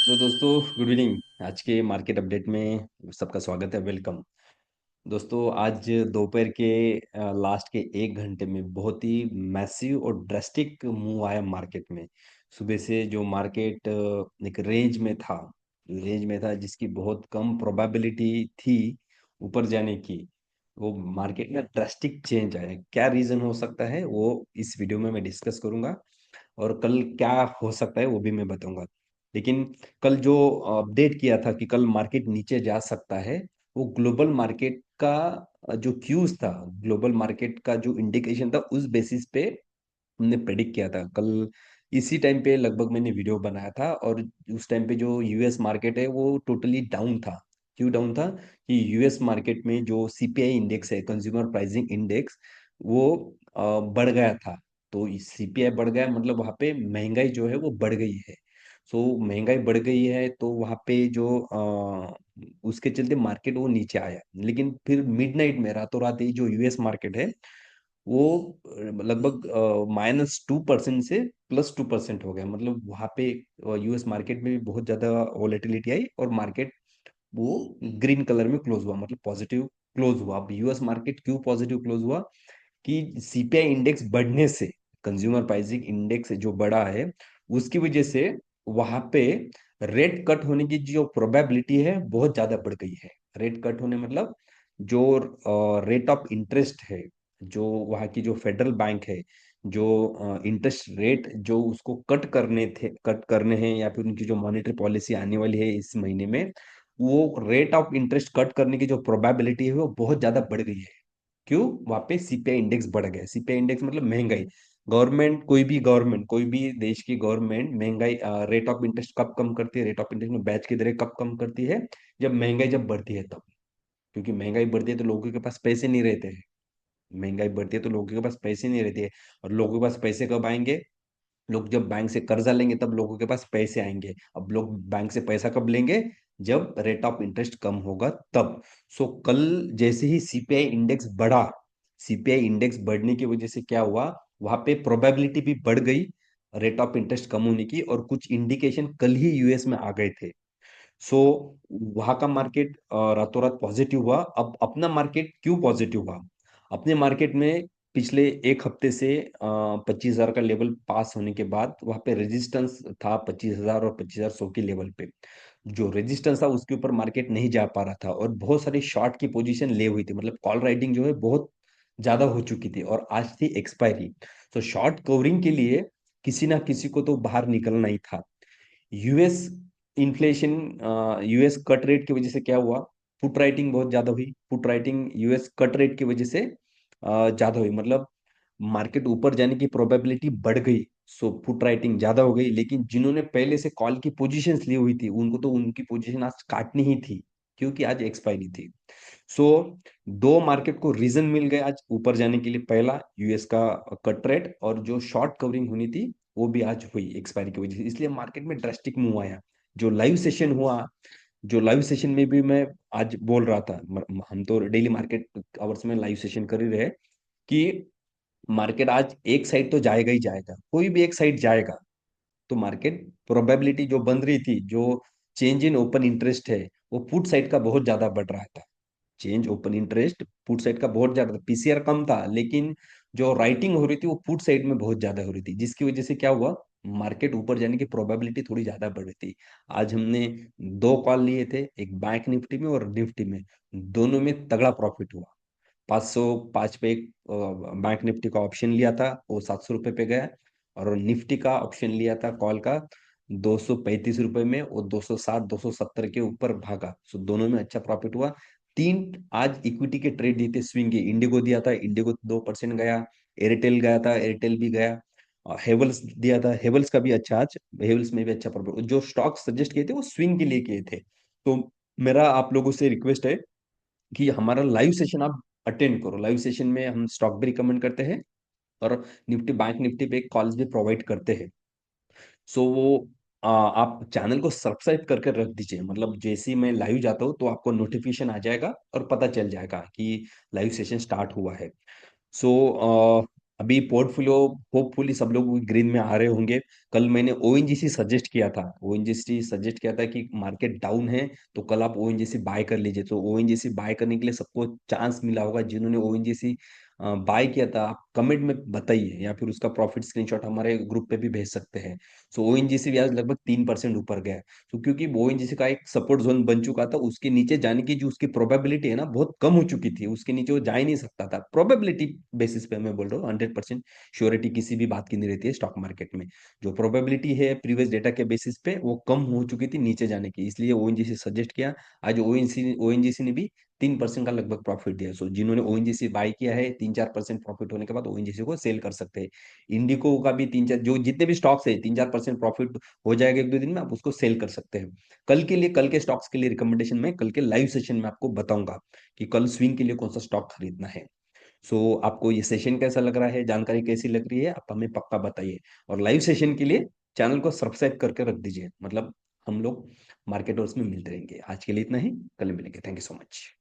तो दोस्तों, good evening. आज के मार्केट अपडेट में सबका स्वागत है, वेलकम। दोस्तों, आज दोपहर के लास्ट के 1 घंटे में बहुत ही मैसिव और ड्रास्टिक मूव आया मार्केट में। सुबह से जो मार्केट एक रेंज में था जिसकी बहुत कम प्रोबेबिलिटी थी ऊपर जाने की। वो मार्केट में ड्रास्टिक चेंज आया। क्या रीजन हो सकता है वो इस वीडियो में मैं डिस्कस करूंगा, और कल क्या हो सकता है वो भी मैं बताऊंगा। लेकिन कल जो अपडेट किया था कि कल मार्केट नीचे जा सकता है, वो ग्लोबल मार्केट का जो क्यूज था, ग्लोबल मार्केट का जो इंडिकेशन था, उस बेसिस पे हमने प्रेडिक्ट किया था कल। इसी टाइम पे लगभग मैंने वीडियो बनाया था, और उस टाइम पे जो यूएस मार्केट है वो टोटली डाउन था। क्यों डाउन था? कि यूएस मार्केट में जो सीपीआई इंडेक्स है, कंज्यूमर प्राइसिंग इंडेक्स, वो बढ़ गया था। तो सीपीआई बढ़ गया मतलब वहां पे महंगाई जो है वो बढ़ गई है। सो महंगाई बढ़ गई है तो वहां पे जो उसके चलते मार्केट वो नीचे आया। लेकिन फिर मिडनाइट में रातों रात ही जो यूएस मार्केट है वो लगभग -2% से +2% हो गया। मतलब वहां पे यूएस मार्केट में भी बहुत ज्यादा वॉलेटिलिटी आई, और मार्केट वो ग्रीन कलर में क्लोज हुआ, मतलब पॉजिटिव क्लोज हुआ। अब यूएस मार्केट क्यों पॉजिटिव क्लोज हुआ? कि सीपीआई इंडेक्स बढ़ने से, कंज्यूमर प्राइसिंग इंडेक्स जो बढ़ा है, उसकी वजह से वहां पे रेट कट होने की जो प्रोबेबिलिटी है बहुत ज्यादा बढ़ गई है। रेट कट होने मतलब जो रेट ऑफ इंटरेस्ट है, जो वहाँ की जो फेडरल बैंक है, जो इंटरेस्ट रेट जो उसको कट करने हैं, या फिर उनकी जो मॉनेटरी पॉलिसी आने वाली है इस महीने में, वो रेट ऑफ इंटरेस्ट कट करने की जो प्रोबेबिलिटी है वो बहुत ज्यादा बढ़ गई है। क्यों? वहां पे सीपीआई इंडेक्स बढ़ गया। सीपीआई इंडेक्स मतलब महंगाई। गवर्नमेंट कोई भी देश की गवर्नमेंट महंगाई, रेट ऑफ इंटरेस्ट कब कम करती है, रेट ऑफ इंटरेस्ट में ब्याज की दरें कब कम करती है? जब महंगाई जब बढ़ती है तब। क्योंकि महंगाई बढ़ती है तो लोगों के पास पैसे नहीं रहते हैं। महंगाई बढ़ती है तो लोगों के पास पैसे नहीं रहते हैं। और लोगों के पास पैसे कब आएंगे? लोग जब बैंक से कर्जा लेंगे तब लोगों के पास पैसे आएंगे। अब लोग बैंक से पैसा कब लेंगे? जब रेट ऑफ इंटरेस्ट कम होगा तब। सो कल जैसे ही सीपीआई इंडेक्स बढ़ा, सीपीआई इंडेक्स बढ़ने की वजह से क्या हुआ? वहां पे प्रोबेबिलिटी भी बढ़ गई रेट ऑफ इंटरेस्ट कम होने की, और कुछ इंडिकेशन कल ही यूएस में आ गए थे। सो वहां का मार्केट रातों रात पॉजिटिव हुआ। अब अपना मार्केट क्यों पॉजिटिव हुआ? अपने मार्केट में पिछले 1 हफ्ते से 25,000 का लेवल पास होने के बाद वहां पे रेजिस्टेंस था 25,000 और 25,100 की लेवल पे। जो रेजिस्टेंस था उसके ऊपर मार्केट नहीं जा पा रहा था, और बहुत सारी शॉर्ट की पोजीशन ले हुई थी। मतलब कॉल राइटिंग जो है बहुत ज्यादा हो चुकी थी, और आज थी एक्सपायरी। तो शॉर्ट कवरिंग के लिए किसी ना किसी को तो बाहर निकलना ही था। US inflation, US cut rate की वजह से क्या हुआ? पुट राइटिंग बहुत ज्यादा हुई। Put writing US cut rate की वजह से ज्यादा हुई, मतलब मार्केट ऊपर जाने की प्रोबेबिलिटी बढ़ गई। सो पुट राइटिंग ज्यादा हो गई। लेकिन जिन्होंने पहले से कॉल की पोजीशंस ली हुई थी उनको तो उनकी पोजीशन आज काटनी ही थी, क्योंकि आज एक्सपायरी थी। सो दो मार्केट को रीजन मिल गए आज ऊपर जाने के लिए। पहला यूएस का कट रेट, और जो शॉर्ट कवरिंग होनी थी वो भी आज हुई एक्सपायरी की वजह से। इसलिए मार्केट में ड्रास्टिक मूव आया। जो लाइव सेशन हुआ, जो लाइव सेशन में भी मैं आज बोल रहा था, हम तो डेली मार्केट आवर्स में लाइव सेशन कर ही रहे, कि मार्केट आज एक साइड तो जाएगा ही जाएगा, कोई भी एक साइड जाएगा। तो मार्केट प्रोबेबिलिटी जो बन रही थी, जो चेंज इन ओपन इंटरेस्ट है, वो पुट साइड का बहुत ज्यादा बढ़ रहा था। Change open interest put side का बहुत ज्यादा था, पीसीआर कम था, लेकिन जो राइटिंग हो रही थी वो पुट साइड में बहुत ज्यादा हो रही थी, जिसकी वजह से क्या हुआ? मार्केट ऊपर जाने की प्रोबेबिलिटी थोड़ी ज्यादा बढ़ रही थी। आज हमने दो कॉल लिए थे, एक बैंक निफ्टी में और निफ्टी में। दोनों में तगड़ा प्रॉफिट हुआ। 505 पे एक बैंक निफ्टी का ऑप्शन लिया था, वो 700 रुपये पे गया। और निफ्टी का ऑप्शन लिया था कॉल का 235 रुपये में, वो 260 270 के ऊपर भागा। सो दोनों में अच्छा प्रॉफिट हुआ। तीन आज इक्विटी के ट्रेड दिए थे, स्विंग के। इंडिगो दिया था, इंडिगो 2% गया। एयरटेल गया था, एयरटेल भी गया। हेवल्स दिया था, हेवल्स का भी अच्छा आज, हेवल्स में भी अच्छा प्रॉफिट। जो स्टॉक सजेस्ट किए थे वो स्विंग के लिए किए थे। तो मेरा आप लोगों से रिक्वेस्ट है कि हमारा लाइव सेशन आप अटेंड करो। लाइव सेशन में हम स्टॉक भी रिकमेंड करते हैं, और निफ्टी बैंक निफ्टी पे कॉल्स भी प्रोवाइड करते हैं। सो वो आप चैनल को सब्सक्राइब करके रख दीजिए। मतलब जैसे ही मैं लाइव जाता हूँ तो आपको नोटिफिकेशन आ जाएगा और पता चल जाएगा कि लाइव सेशन स्टार्ट हुआ है। सो अभी पोर्टफोलियो होपफुली सब लोग ग्रीन में आ रहे होंगे। कल मैंने ओएनजीसी सजेस्ट किया था, ओएनजीसी सजेस्ट किया था कि मार्केट डाउन है तो कल आप ओएनजीसी बाय कर लीजिए। तो ओएनजीसी बाय करने के लिए सबको चांस मिला होगा। जिन्होंने ओएनजीसी बाय किया था, आप कमेंट में बताइए या फिर उसका प्रॉफिट स्क्रीनशॉट हमारे ग्रुप पे भी भेज सकते हैं। सो ओएनजीसी भी आज लगभग 3% ऊपर गया है। तो क्योंकि ओएनजीसी का एक सपोर्ट जोन बन चुका था, उसके नीचे जाने की जो उसकी प्रोबेबिलिटी है ना, बहुत कम हो चुकी थी। उसके नीचे वो जा ही नहीं सकता था। प्रोबेबिलिटी बेसिस पे मैं बोल रहा हूँ, 100% श्योरिटी किसी भी बात की नहीं रहती है स्टॉक मार्केट में। जो प्रोबेबिलिटी है प्रीवियस डेटा के बेसिस पे वो कम हो चुकी थी नीचे जाने की, इसलिए ओएनजीसी सजेस्ट किया। आज ओएनजीसी ने भी 3% का लगभग प्रॉफिट दिया। सो जिन्होंने ओएनजीसी बाय किया है, 3-4% प्रॉफिट होने के बाद ओएनजीसी को सेल कर सकते हैं। इंडिको का भी 3-4, जो जितने भी स्टॉक्स है, 3-4% प्रॉफिट हो जाएगा 1-2 दिन में, आप उसको सेल कर सकते हैं। कल के लिए, कल के स्टॉक्स के लिए रिकमेंडेशन में कल के लाइव सेशन में आपको बताऊंगा कि कल स्विंग के लिए कौन सा स्टॉक खरीदना है। सो आपको ये सेशन कैसा लग रहा है, जानकारी कैसी लग रही है, आप हमें पक्का बताइए। और लाइव सेशन के लिए चैनल को सब्सक्राइब करके रख दीजिए, मतलब हम लोग मार्केटर्स में मिलते रहेंगे। आज के लिए इतना ही, कल मिलेंगे। Thank you so much.